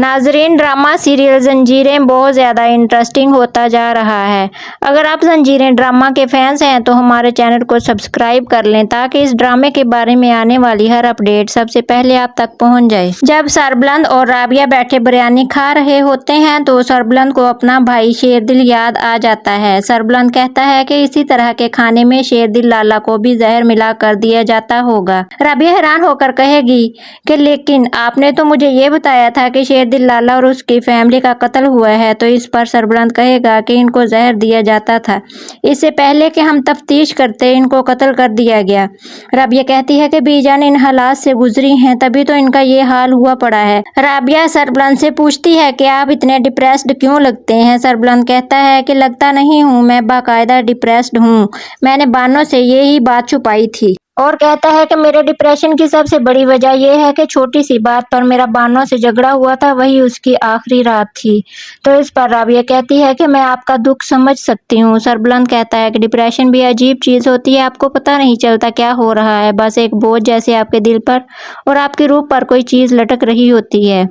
ناظرین، drama serial زنجیریں بہت زیادہ انٹرسٹنگ ہوتا جا رہا ہے۔ اگر آپ زنجیریں ڈرامہ کے فینس ہیں تو ہمارے چینل کو سبسکرائب کر لیں تاکہ اس ڈرامے کے بارے میں آنے والی ہر اپڈیٹ سب سے پہلے آپ تک پہنچ جائے۔ جب سربلند اور رابعہ بیٹھے بریانی کھا رہے ہوتے ہیں تو سربلند کو اپنا بھائی شیردل یاد آ جاتا ہے۔ سربلند کہتا ہے کہ اسی طرح کے کھانے میں شیردل لالا کو بھی زہر ملا کر دیا جاتا ہوگا۔ رابعہ حیران ہو کر کہے گی کہ لیکن آپ نے تو مجھے یہ بتایا تھا کہ شیردل لالا اور اس کی فیملی کا قتل ہوا ہے، تو اس پر سربلند کہے گا کہ ان کو زہر دیا جاتا تھا، اس سے پہلے کہ ہم تفتیش کرتے ان کو قتل کر دیا گیا۔ رابعہ کہتی ہے کہ بی جان ان حالات سے گزری ہیں تبھی تو ان کا یہ حال ہوا پڑا ہے۔ رابعہ سربلند سے پوچھتی ہے کہ آپ اتنے ڈپریسڈ کیوں لگتے ہیں؟ سربلند کہتا ہے کہ لگتا نہیں ہوں، میں باقاعدہ ڈپریسڈ ہوں، میں نے بانو سے یہی بات چھپائی تھی۔ اور کہتا ہے کہ میرے ڈپریشن کی سب سے بڑی وجہ یہ ہے کہ چھوٹی سی بات پر میرا بانو سے جھگڑا ہوا تھا، وہی اس کی آخری رات تھی۔ تو اس پر رابعہ کہتی ہے کہ میں آپ کا دکھ سمجھ سکتی ہوں۔ سربلند کہتا ہے کہ ڈپریشن بھی عجیب چیز ہوتی ہے، آپ کو پتہ نہیں چلتا کیا ہو رہا ہے، بس ایک بوجھ جیسے آپ کے دل پر اور آپ کی روح پر کوئی چیز لٹک رہی ہوتی ہے۔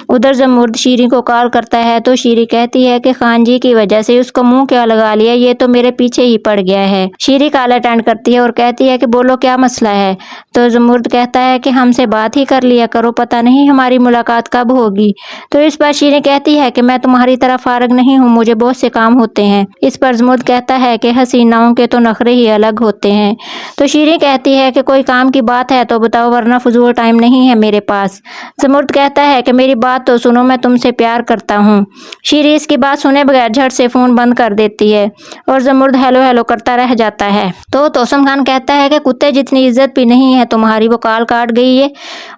ادھر زمرد شیریں کو کال کرتا ہے تو شیریں کہتی ہے کہ خان جی کی وجہ سے اس کو منہ کیا لگا لیا، یہ تو میرے پیچھے ہی پڑ گیا ہے۔ شیریں کال اٹینڈ کرتی ہے اور کہتی ہے کہ بولو کیا مسئلہ ہے؟ تو زمرد کہتا ہے کہ ہم سے بات ہی کر لیا کرو، پتہ نہیں ہماری ملاقات کب ہوگی۔ تو اس پر شیریں کہتی ہے کہ میں تمہاری طرح فارغ نہیں ہوں، مجھے بہت سے کام ہوتے ہیں۔ اس پر زمرد کہتا ہے کہ حسیناؤں کے تو نخرے ہی الگ ہوتے ہیں۔ تو شیریں کہتی ہے کہ کوئی کام کی بات ہے تو بتاؤ ورنہ فضول ٹائم نہیں ہے میرے پاس۔ زمرد کہتا ہے کہ میری بات تو سنو، میں تم سے پیار کرتا ہوں۔ شیریں اس کی بات سنے بغیر جھٹ سے فون بند کر دیتی ہے اور زمرد ہیلو ہیلو کرتا رہ جاتا ہے۔ تو توسم خان کہتا ہے کہ کتے جتنی عزت بھی نہیں ہے تمہاری، وہ کال کاٹ گئی ہے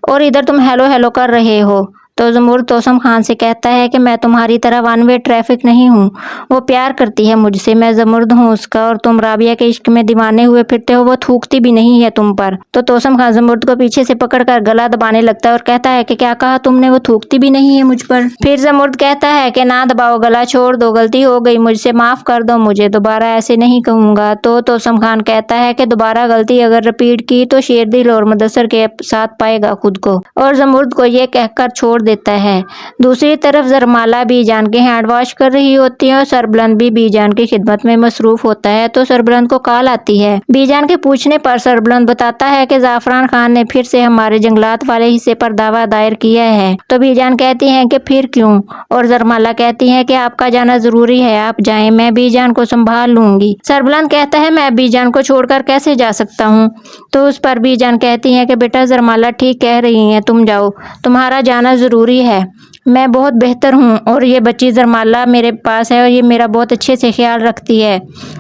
اور ادھر تم ہیلو ہیلو کر رہے ہو۔ تو زمرد توسم خان سے کہتا ہے کہ میں تمہاری طرح ون وے ٹریفک نہیں ہوں، وہ پیار کرتی ہے مجھ سے، میں زمرد ہوں اس کا، اور تم رابعہ کے عشق میں دیوانے ہوئے پھرتے ہو، وہ تھوکتی بھی نہیں ہے تم پر۔ تو توسم خان زمرد کو پیچھے سے پکڑ کر گلا دبانے لگتا ہے اور کہتا ہے کہ کیا کہا تم نے، وہ تھوکتی بھی نہیں ہے مجھ پر؟ پھر زمرد کہتا ہے کہ نہ دباؤ گلا، چھوڑ دو، غلطی ہو گئی مجھ سے، معاف کر دو مجھے، دوبارہ ایسے نہیں کہوں گا۔ تو توسم خان کہتا ہے کہ دوبارہ غلطی اگر رپیٹ کی تو شیردل اور مدثر کے ساتھ پائے گا خود کو، اور زمرد کو یہ کہہ کر چھوڑ دیتا ہے۔ دوسری طرف زرمالہ بی جان کے ہینڈ واش کر رہی ہوتی ہے اور سربلند بھی بی جان کی خدمت میں مصروف ہوتا ہے۔ تو سربلند کو کال آتی ہے۔ بی جان کے پوچھنے پر سربلند بتاتا ہے کہ زعفران خان نے پھر سے ہمارے جنگلات والے حصے پر دعویٰ دائر کیا ہے۔ تو بی جان کہتی ہیں کہ پھر کیوں؟ اور زرمالہ کہتی ہیں کہ آپ کا جانا ضروری ہے، آپ جائیں، میں بی جان کو سنبھال لوں گی۔ سربلند کہتا ہے میں بی جان کو چھوڑ کر کیسے جا سکتا ہوں؟ تو اس پر بی جان کہتی ہیں کہ بیٹا زرمالہ ٹھیک کہہ رہی ہیں، تم جاؤ، تمہارا جانا ضروری ہے، میں بہت بہتر ہوں اور یہ بچی زرمالہ میرے پاس ہے اور یہ میرا بہت اچھے سے خیال رکھتی ہے۔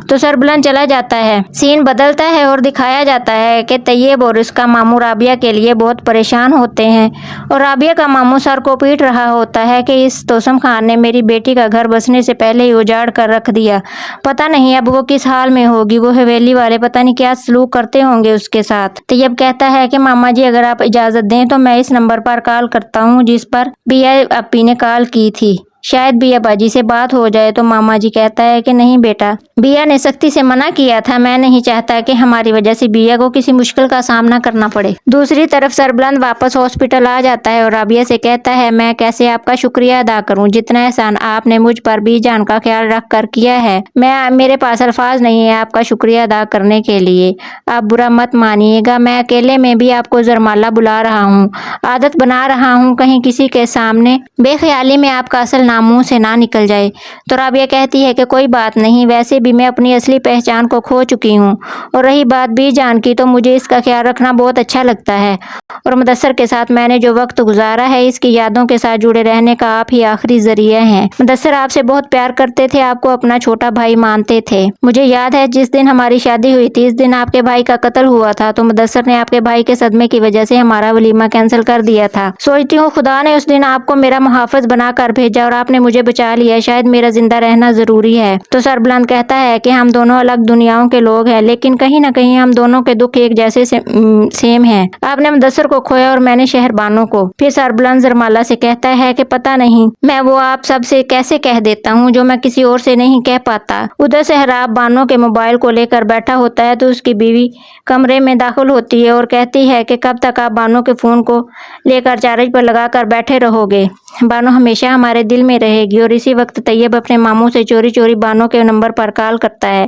تو سربلند چلا جاتا ہے۔ سین بدلتا ہے اور دکھایا جاتا ہے کہ طیب اور اس کا ماموں رابعہ کے لیے بہت پریشان ہوتے ہیں اور رابعہ کا ماموں سر کو پیٹ رہا ہوتا ہے کہ اس توسم خان نے میری بیٹی کا گھر بسنے سے پہلے ہی اجاڑ کر رکھ دیا، پتہ نہیں اب وہ کس حال میں ہوگی، وہ حویلی والے پتہ نہیں کیا سلوک کرتے ہوں گے اس کے ساتھ۔ طیب کہتا ہے کہ ماما جی اگر آپ اجازت دیں تو میں اس نمبر پر کال کرتا ہوں جس پر بیا اپی نے کال کی تھی، شاید بیا باجی سے بات ہو جائے۔ تو ماما جی کہتا ہے کہ نہیں بیٹا، بیا نے سختی سے منع کیا تھا، میں نہیں چاہتا کہ ہماری وجہ سے بیا کو کسی مشکل کا سامنا کرنا پڑے۔ دوسری طرف سربلند واپس ہاسپٹل آ جاتا ہے اور رابعہ سے کہتا ہے میں کیسے آپ کا شکریہ ادا کروں، جتنا احسان آپ نے مجھ پر بی جان کا خیال رکھ کر کیا ہے، میرے پاس الفاظ نہیں ہے آپ کا شکریہ ادا کرنے کے لیے، آپ برا مت مانیے گا، میں اکیلے میں بھی آپ کو زرمالہ بلا رہا ہوں، عادت بنا رہا ہوں کہیں کسی کے سامنے بے خیالی میں آپ کا اصل نام منہ سے نہ نکل جائے۔ تو رابعہ کہتی ہے کہ کوئی بات نہیں، ویسے بھی میں اپنی اصلی پہچان کو کھو چکی ہوں، اور رہی بات بی جان کی تو مجھے اس کا خیال رکھنا بہت اچھا لگتا ہے، اور مدثر کے ساتھ میں نے جو وقت گزارا ہے اس کی یادوں کے ساتھ جڑے رہنے کا آپ ہی آخری ذریعہ ہیں۔ مدثر آپ سے بہت پیار کرتے تھے، آپ کو اپنا چھوٹا بھائی مانتے تھے، مجھے یاد ہے جس دن ہماری شادی ہوئی تھی اس دن آپ کے بھائی کا قتل ہوا تھا، تو مدثر نے آپ کے بھائی کے صدمے کی وجہ سے ہمارا ولیمہ کینسل کر دیا تھا، سوچتی ہوں خدا نے اس دن آپ کو میرا محافظ بنا کر بھیجا اور آپ آپ نے مجھے بچا لیا، شاید میرا زندہ رہنا ضروری ہے۔ تو سربلند کہتا ہے کہ ہم دونوں الگ دنیاؤں کے لوگ ہیں، لیکن کہیں نہ کہیں ہم دونوں کے دکھ ایک جیسے سیم ہیں۔ آپ نے مدثر کو کھویا اور میں نے شہر بانو کو۔ پھر سربلند زرمالہ سے کہتا ہے کہ پتہ نہیں میں وہ آپ سب سے کیسے کہہ دیتا ہوں جو میں کسی اور سے نہیں کہہ پاتا۔ ادھر سہراب بانو کے موبائل کو لے کر بیٹھا ہوتا ہے تو اس کی بیوی کمرے میں داخل ہوتی ہے اور کہتی ہے کہ کب تک آپ بانو کے فون کو لے کر چارج پر لگا کر بیٹھے رہو گے؟ بانو ہمیشہ ہمارے دل میں رہے گی۔ اور اسی وقت طیب اپنے ماموں سے چوری چوری بانو کے نمبر پر کال کرتا ہے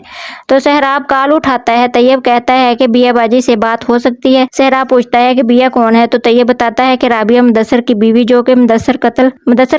تو سہراب کال اٹھاتا ہے۔ طیب کہتا ہے کہ بیا باجی سے بات ہو سکتی ہے؟ سہراب پوچھتا ہے کہ بیا کون ہے؟ تو طیب بتاتا ہے کہ رابعہ مدثر کی بیوی، جو کہ مدثر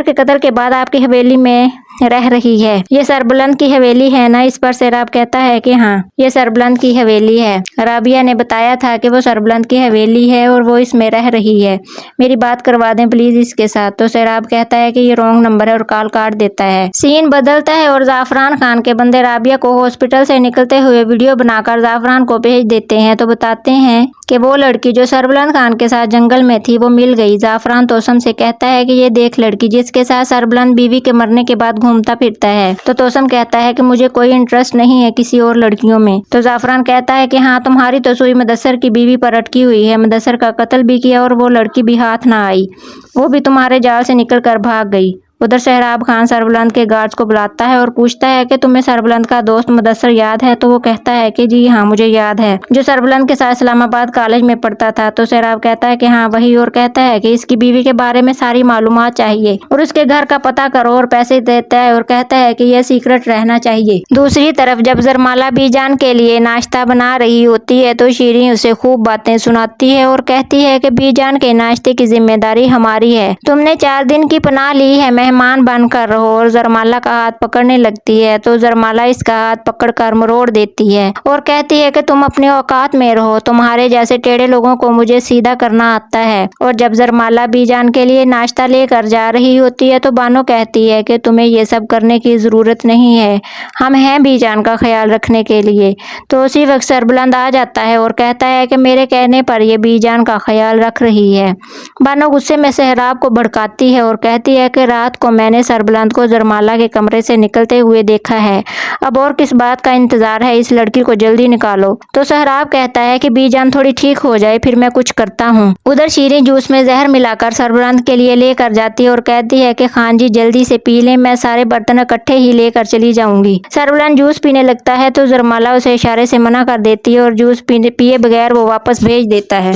کے قتل کے بعد آپ کی حویلی میں رہ رہی ہے۔ یہ سربلند کی حویلی ہے نا؟ اس پر سہراب کہتا ہے کہ ہاں، یہ سربلند کی حویلی ہے۔ رابعہ نے بتایا تھا کہ وہ سربلند کی حویلی ہے اور وہ اس میں رہ رہی ہے۔ میری بات کروا دیں پلیز اس کے ساتھ۔ تو سہراب کہتا ہے کہ یہ رونگ نمبر ہے اور کال کاٹ دیتا ہے۔ سین بدلتا ہے اور زعفران خان کے بندے رابعہ کو ہاسپٹل سے نکلتے ہوئے ویڈیو بنا کر زعفران کو بھیج دیتے ہیں تو بتاتے ہیں کہ وہ لڑکی جو سربلند خان کے ساتھ جنگل میں تھی وہ مل گئی۔ زعفران توسم سے کہتا ہے کہ یہ دیکھ لڑکی جس کے ساتھ سربلند بیوی کے مرنے کے بعد گھومتا پھرتا ہے۔ تو توسم کہتا ہے کہ مجھے کوئی انٹرسٹ نہیں ہے کسی اور لڑکیوں میں۔ تو زعفران کہتا ہے کہ ہاں، تمہاری تو سوئی مدثر کی بیوی پر اٹکی ہوئی ہے، مدثر کا قتل بھی کیا اور وہ لڑکی بھی ہاتھ نہ آئی، وہ بھی تمہارے جال سے نکل کر بھاگ گئی۔ ادھر سہراب خان سربلند کے گارڈز کو بلاتا ہے اور پوچھتا ہے کہ تمہیں سربلند کا دوست مدثر یاد ہے؟ تو وہ کہتا ہے کہ جی ہاں، مجھے یاد ہے، جو سربلند کے ساتھ اسلام آباد کالج میں پڑھتا تھا۔ تو سہراب کہتا ہے کہ ہاں وہی، اور کہتا ہے کہ اس کی بیوی کے بارے میں ساری معلومات چاہیے اور اس کے گھر کا پتہ کرو، اور پیسے دیتا ہے اور کہتا ہے کہ یہ سیکرٹ رہنا چاہیے۔ دوسری طرف جب زرمالہ بی جان کے لیے ناشتہ بنا رہی ہوتی ہے تو شیریں اسے خوب باتیں سناتی ہے اور کہتی ہے کہ بی جان کے ناشتے کی ذمہ داری ہماری ہے، تم نے 4 دن کی پناہ لی ہے، مہمان بن کر رہو۔ اور زرمالہ کا ہاتھ پکڑنے لگتی ہے تو زرمالہ اس کا ہاتھ پکڑ کر مروڑ دیتی ہے اور کہتی ہے کہ تم اپنے اوقات میں رہو، تمہارے جیسے ٹیڑھے لوگوں کو مجھے سیدھا کرنا آتا ہے۔ اور جب زرمالہ بی جان کے لیے ناشتہ لے کر جا رہی ہوتی ہے تو بانو کہتی ہے کہ تمہیں یہ سب کرنے کی ضرورت نہیں ہے، ہم ہیں بی جان کا خیال رکھنے کے لیے۔ تو اسی وقت سربلند آ جاتا ہے اور کہتا ہے کہ میرے کہنے پر یہ بی جان کا خیال رکھ رہی ہے۔ بانو غصے میں سہراب کو بھڑکاتی ہے اور کہتی ہے کہ رات کو میں نے سربلند کو زرمالہ کے کمرے سے نکلتے ہوئے دیکھا ہے، اب اور کس بات کا انتظار ہے، اس لڑکی کو جلدی نکالو۔ تو سہراب کہتا ہے کہ بی جان تھوڑی ٹھیک ہو جائے پھر میں کچھ کرتا ہوں۔ ادھر شیریں جوس میں زہر ملا کر سربلند کے لیے لے کر جاتی ہے اور کہتی ہے کہ خان جی جلدی سے پی لیں، میں سارے برتن اکٹھے ہی لے کر چلی جاؤں گی۔ سربلند جوس پینے لگتا ہے تو زرمالہ اسے اشارے سے منع کر دیتی ہے اور جوس پیے بغیر وہ واپس بھیج دیتا ہے۔